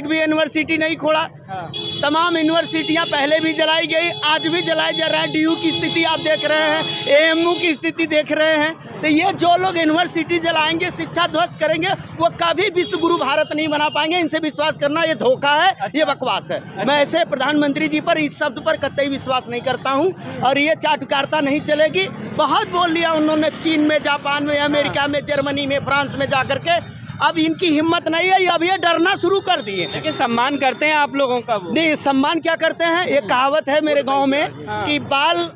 भी यूनिवर्सिटी नहीं खोला। तमाम यूनिवर्सिटियां पहले भी जलाई गई, आज भी जलाई जा रहा है। DU की स्थिति आप देख रहे हैं, AMU की स्थिति देख रहे हैं। तो ये जो लोग यूनिवर्सिटी जलाएंगे, शिक्षा ध्वस्त करेंगे, वो कभी विश्व गुरु भारत नहीं बना पाएंगे। इनसे विश्वास करना ये धोखा है, ये बकवास है। मैं ऐसे प्रधानमंत्री जी पर इस शब्द पर कतई विश्वास नहीं करता हूँ और ये चाटुकारिता नहीं चलेगी। बहुत बोल लिया उन्होंने चीन में, जापान में, अमेरिका में, जर्मनी में, फ्रांस में जा करके। अब इनकी हिम्मत नहीं है, अब ये डरना शुरू कर दिए। लेकिन सम्मान करते हैं आप लोगों का वो? नहीं, सम्मान क्या करते हैं, एक कहावत है मेरे गांव में कि बाल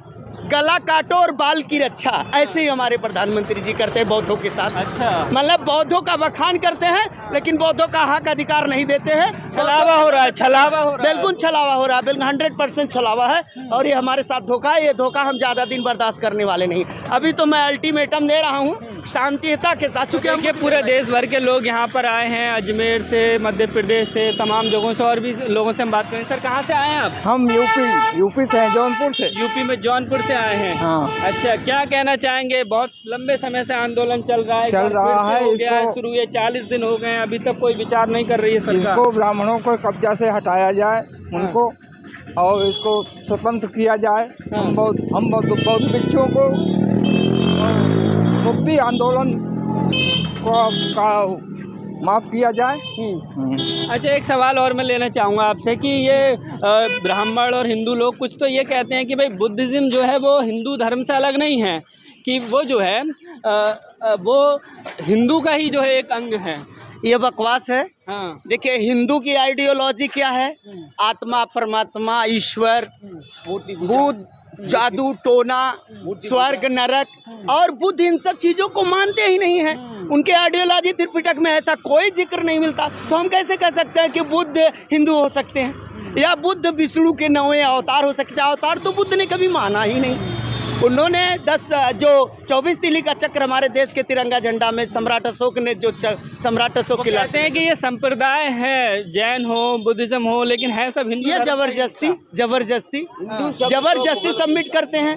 गला काटो और बाल की रक्षा, ऐसे ही हमारे प्रधानमंत्री जी करते हैं बौद्धों के साथ। अच्छा, मतलब बौद्धों का बखान करते हैं लेकिन बौद्धों का हक अधिकार नहीं देते हैं। छलावा हो रहा है, छलावा हो रहा है। बिल्कुल छलावा हो रहा है, बिल्कुल 100% छलावा है और ये हमारे साथ धोखा है। ये धोखा हम ज़्यादा दिन बर्दाश्त करने वाले नहीं। अभी तो मैं अल्टीमेटम दे रहा हूँ शांतिता के साथ, चूँकि देखिए पूरे देश भर के लोग यहाँ पर आए हैं, अजमेर से, मध्य प्रदेश से, तमाम जगहों से और भी लोगों से हम बात करें। सर कहाँ से आए हैं आप? हम यूपी से हैं, जौनपुर से। यूपी में जौनपुर से आए हैं। हाँ। अच्छा, क्या कहना चाहेंगे? बहुत लंबे समय से आंदोलन चल रहा है, शुरू ये 40 दिन हो गए हैं, अभी तक कोई विचार नहीं कर रही है सरकार। इसको ब्राह्मणों को कब्जा से हटाया जाए उनको, और इसको स्वतंत्र किया जाए। हम बौद्ध भिक्षुओं को मुक्ति आंदोलन का माफ किया जाए। अच्छा, एक सवाल और मैं लेना चाहूँगा आपसे कि ये ब्राह्मण और हिंदू लोग कुछ तो ये कहते हैं कि भाई बुद्धिज़्म जो है वो हिंदू धर्म से अलग नहीं है, कि वो जो है वो हिंदू का ही जो है एक अंग है। ये बकवास है। हाँ। देखिए हिंदू की आइडियोलॉजी क्या है, आत्मा, परमात्मा, ईश्वर, बुद्ध, जादू टोना, स्वर्ग नरक, और बुद्ध इन सब चीज़ों को मानते ही नहीं है। उनके आइडियोलॉजी त्रिपिटक में ऐसा कोई जिक्र नहीं मिलता। तो हम कैसे कह सकते हैं कि बुद्ध हिंदू हो सकते हैं या बुद्ध विष्णु के 9वें अवतार हो सकते हैं? अवतार तो बुद्ध ने कभी माना ही नहीं। उन्होंने 24 तिली का चक्र हमारे देश के तिरंगा झंडा में सम्राट अशोक ने जो सम्राट अशोक कहते हैं कि ये संप्रदाय है, जैन हो, बुद्धिज्म हो, लेकिन है सब हिंदू। ये जबरदस्ती सबमिट करते हैं,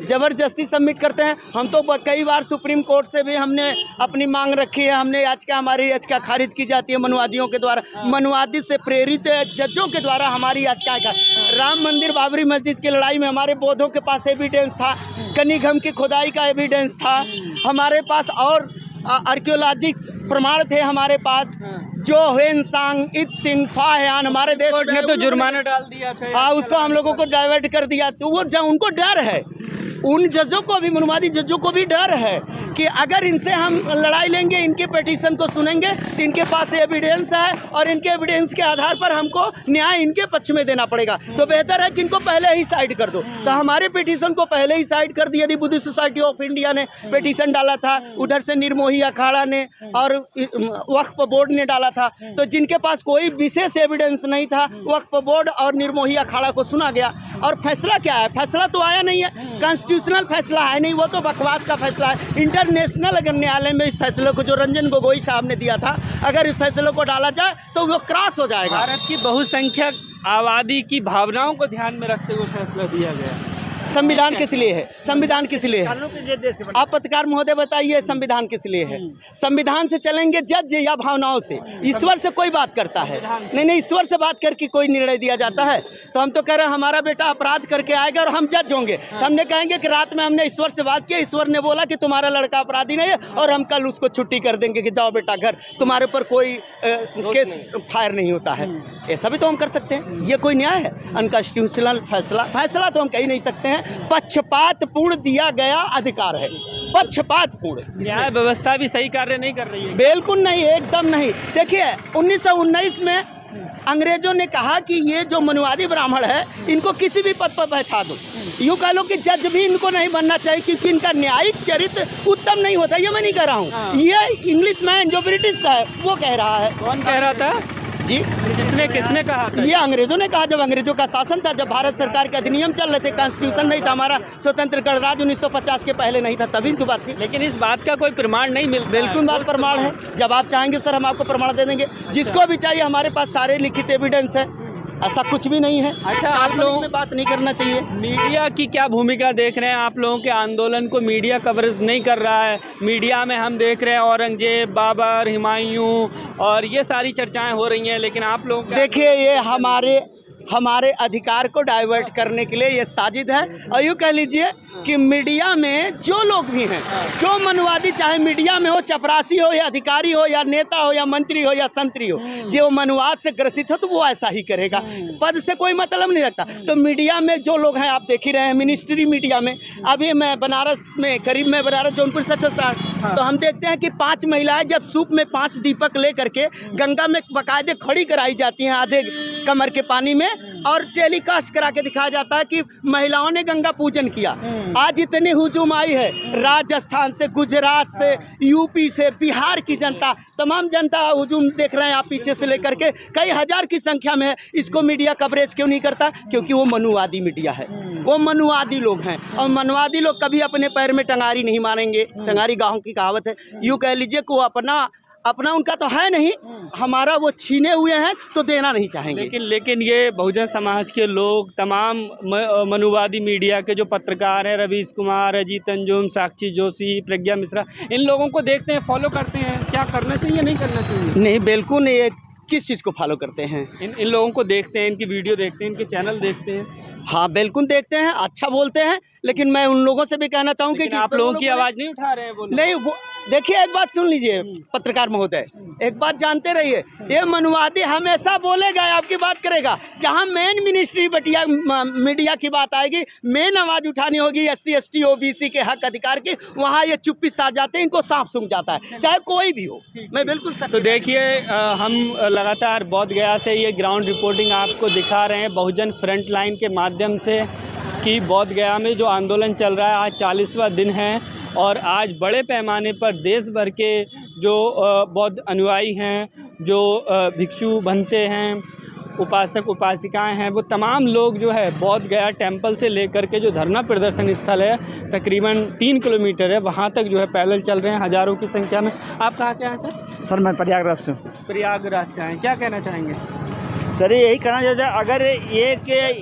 जबरदस्ती सबमिट करते हैं। हम तो कई बार सुप्रीम कोर्ट से भी हमने अपनी मांग रखी है। हमने याचिका, हमारी याचिका खारिज की जाती है मनुवादियों के द्वारा, मनुवादी से प्रेरित जजों के द्वारा हमारी याचिका का। राम मंदिर, बाबरी मस्जिद की लड़ाई में हमारे बौद्धों के पास एविडेंस था, कनिघम की खुदाई का एविडेंस था हमारे पास, और आर्कियोलॉजिक प्रमाण थे हमारे पास। जो ह्वेनसांग, इत्सिंग, फाह्यान हमारे देश ने तो जुर्माना डाल दिया था। हाँ, उसको हम लोगों को डाइवर्ट कर दिया। तो वो उनको डर है, उन जजों को भी, मनुवादी जजों को भी डर है कि अगर इनसे हम लड़ाई लेंगे, इनके पिटीशन को सुनेंगे तो इनके पास एविडेंस है और इनके एविडेंस के आधार पर हमको न्याय इनके पक्ष में देना पड़ेगा। तो बेहतर है कि इनको पहले ही साइड कर दो। तो हमारे पिटीशन को पहले ही साइड कर दिया। बुद्धिस्ट सोसाइटी ऑफ इंडिया ने पिटीशन डाला था, उधर से निर्मोही अखाड़ा ने और वक्फ बोर्ड ने डाला था। तो जिनके पास कोई विशेष एविडेंस नहीं था, वक्फ बोर्ड और निर्मोही अखाड़ा को सुना गया। और फैसला क्या है? फैसला तो आया नहीं है, कॉन्स्टिट्यूशनल फैसला है नहीं, वो तो बकवास का फैसला है। इंटरनेशनल अगर न्यायालय में इस फैसले को, जो रंजन गोगोई साहब ने दिया था, अगर इस फैसले को डाला जाए तो वो क्रॉस हो जाएगा। भारत की बहुसंख्यक आबादी की भावनाओं को ध्यान में रखते हुए फैसला दिया गया। संविधान किस लिए है? संविधान किस लिए है? आप पत्रकार महोदय बताइए, संविधान किस लिए है? संविधान से चलेंगे जज या भावनाओं से? ईश्वर से कोई बात करता है? नहीं, ईश्वर से बात करके कोई निर्णय दिया जाता है? तो हम तो कह रहे हैं हमारा बेटा अपराध करके आएगा और हम जज होंगे, तो हमने कहेंगे कि रात में हमने ईश्वर से बात की, ईश्वर ने बोला कि तुम्हारा लड़का अपराधी नहीं है और हम कल उसको छुट्टी कर देंगे कि जाओ बेटा घर, तुम्हारे ऊपर कोई केस फायर नहीं होता है। ऐसा भी तो हम कर सकते हैं। ये कोई न्याय है? अनकॉन्स्टिट्यूशनल फैसला तो हम कह ही नहीं सकते हैं। पक्षपातपूर्ण दिया गया अधिकार है, पक्षपातपूर्ण। न्याय व्यवस्था भी सही कार्य नहीं कर रही है। बिल्कुल नहीं, एकदम नहीं। देखिए 1919 में अंग्रेजों ने कहा कि ये जो मनुवादी ब्राह्मण है इनको किसी भी पद पर बैठा दो। यूँ कह लो कि जज भी इनको नहीं बनना चाहिए क्योंकि इनका न्यायिक चरित्र उत्तम नहीं होता। ये मैं नहीं कह रहा हूँ, ये इंग्लिश मैन जो ब्रिटिश है वो कह रहा है। कौन कह रहा था जी? किसने कहा था? ये अंग्रेजों ने कहा, जब अंग्रेजों का शासन था, जब भारत सरकार के अधिनियम चल रहे थे, कॉन्स्टिट्यूशन नहीं था, हमारा स्वतंत्र गणराज्य 1950 के पहले नहीं था, तभी तो बात थी। लेकिन इस बात का कोई प्रमाण नहीं मिलता। बिल्कुल बात प्रमाण है। जब आप चाहेंगे सर हम आपको प्रमाण दे देंगे, जिसको भी चाहिए हमारे पास सारे लिखित एविडेंस है। ऐसा कुछ भी नहीं है। अच्छा, आप काल्पनिक लोग में बात नहीं करना चाहिए। मीडिया की क्या भूमिका देख रहे हैं? आप लोगों के आंदोलन को मीडिया कवरेज नहीं कर रहा है। मीडिया में हम देख रहे हैं औरंगजेब, बाबर, हुमायूं और ये सारी चर्चाएं हो रही हैं, लेकिन आप लोग देखिए, ये हमारे अधिकार को डाइवर्ट करने के लिए ये साजिद है। और यूँ कह लीजिए कि मीडिया में जो लोग भी हैं, जो मनुवादी, चाहे मीडिया में हो, चपरासी हो या अधिकारी हो या नेता हो या मंत्री हो या संतरी हो, जो मनुवाद से ग्रसित हो तो वो ऐसा ही करेगा। पद से कोई मतलब नहीं रखता। तो मीडिया में जो लोग हैं, आप देख ही रहे हैं, मिनिस्ट्री मीडिया में अभी मैं बनारस में, करीब में बनारस जौनपुर से तो हम देखते हैं कि 5 महिलाएं जब सूप में 5 दीपक ले करके गंगा में बाकायदे खड़ी कराई जाती हैं आधे कमर के पानी में, और टेलीकास्ट करा के दिखाया जाता है कि महिलाओं ने गंगा पूजन किया। आज इतनी हुजूम आई है राजस्थान से, गुजरात से, यूपी से, बिहार की जनता, तमाम जनता हुजूम देख रहे हैं आप पीछे से लेकर के, कई हजार की संख्या में है। इसको मीडिया कवरेज क्यों नहीं करता? क्योंकि वो मनुवादी मीडिया है, वो मनुवादी लोग हैं, और मनुवादी लोग कभी अपने पैर में टंगारी नहीं मारेंगे। टंगारी गाँव की कहावत है। यूँ कह लीजिए कि वो अपना उनका तो है नहीं, हमारा वो छीने हुए हैं तो देना नहीं चाहेंगे। लेकिन ये बहुजन समाज के लोग, तमाम मनुवादी मीडिया के जो पत्रकार हैं, रवीश कुमार, अजीत अंजुम, साक्षी जोशी, प्रज्ञा मिश्रा, इन लोगों को देखते हैं, फॉलो करते हैं। क्या करना चाहिए, नहीं करना चाहिए? नहीं, बिल्कुल नहीं। किस चीज़ को फॉलो करते हैं? इन लोगों को देखते हैं, इनकी वीडियो देखते हैं, इनके चैनल देखते हैं। हाँ, बिल्कुल देखते हैं, अच्छा बोलते हैं। लेकिन मैं उन लोगों से भी कहना चाहूँ कि आप लोगों की आवाज़ नहीं उठा रहे हैं वो लोग। नहीं, देखिए, एक बात सुन लीजिए पत्रकार महोदय, एक बात जानते रहिए, ये मनुवादी हमेशा बोलेगा, आपकी बात करेगा। जहाँ मेन मिनिस्ट्री मीडिया की बात आएगी, मेन आवाज़ उठानी होगी SC ST OBC के हक अधिकार की, वहाँ ये चुप्पी साध जाते हैं, इनको सांप सूंघ जाता है, चाहे कोई भी हो। मैं बिल्कुल तो देखिए, हम लगातार बोधगया से ये ग्राउंड रिपोर्टिंग आपको दिखा रहे हैं बहुजन फ्रंट लाइन के माध्यम से कि बोधगया में जो आंदोलन चल रहा है, आज 40वां दिन है, और आज बड़े पैमाने पर देश भर के जो बौद्ध अनुयायी हैं, जो भिक्षु बनते हैं, उपासक उपासिकाएं हैं, वो तमाम लोग जो है बोधगया टेंपल से लेकर के जो धरना प्रदर्शन स्थल है, तकरीबन 3 किलोमीटर है, वहाँ तक जो है पैदल चल रहे हैं हज़ारों की संख्या में। आप कहाँ से आए सर? सर मैं प्रयागराज से। प्रयागराज से आए, क्या कहना चाहेंगे? सर यही कहना चाहते हैं, अगर ये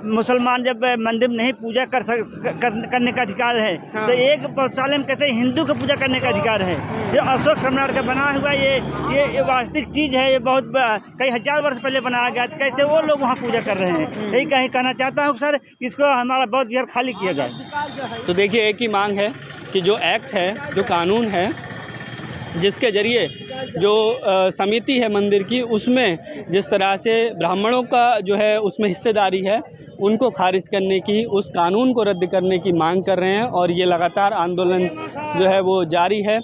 मुसलमान जब मंदिर में नहीं पूजा करने का अधिकार है, तो एक पौधशाले में कैसे हिंदू का पूजा करने का अधिकार है? जो अशोक सम्राट का बना हुआ ये वास्तविक चीज़ है, ये बहुत कई हजार वर्ष पहले बनाया गया, कैसे वो लोग वहाँ पूजा कर रहे हैं? यही कहना चाहता हूँ सर, इसको हमारा बौद्ध विहार खाली किया जाए। तो देखिए, एक ही मांग है कि जो एक्ट है, जो कानून है, जिसके ज़रिए जो समिति है मंदिर की, उसमें जिस तरह से ब्राह्मणों का जो है उसमें हिस्सेदारी है, उनको खारिज करने की, उस कानून को रद्द करने की मांग कर रहे हैं। और ये लगातार आंदोलन जो है वो जारी है।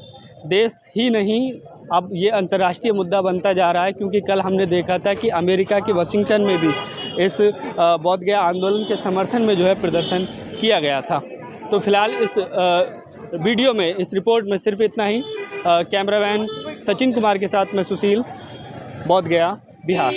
देश ही नहीं, अब ये अंतर्राष्ट्रीय मुद्दा बनता जा रहा है, क्योंकि कल हमने देखा था कि अमेरिका के वाशिंगटन में भी इस बोधगया आंदोलन के समर्थन में जो है प्रदर्शन किया गया था। तो फिलहाल इस वीडियो में, इस रिपोर्ट में सिर्फ इतना ही। कैमरामैन सचिन कुमार के साथ मैं सुशील, बोधगया, बिहार।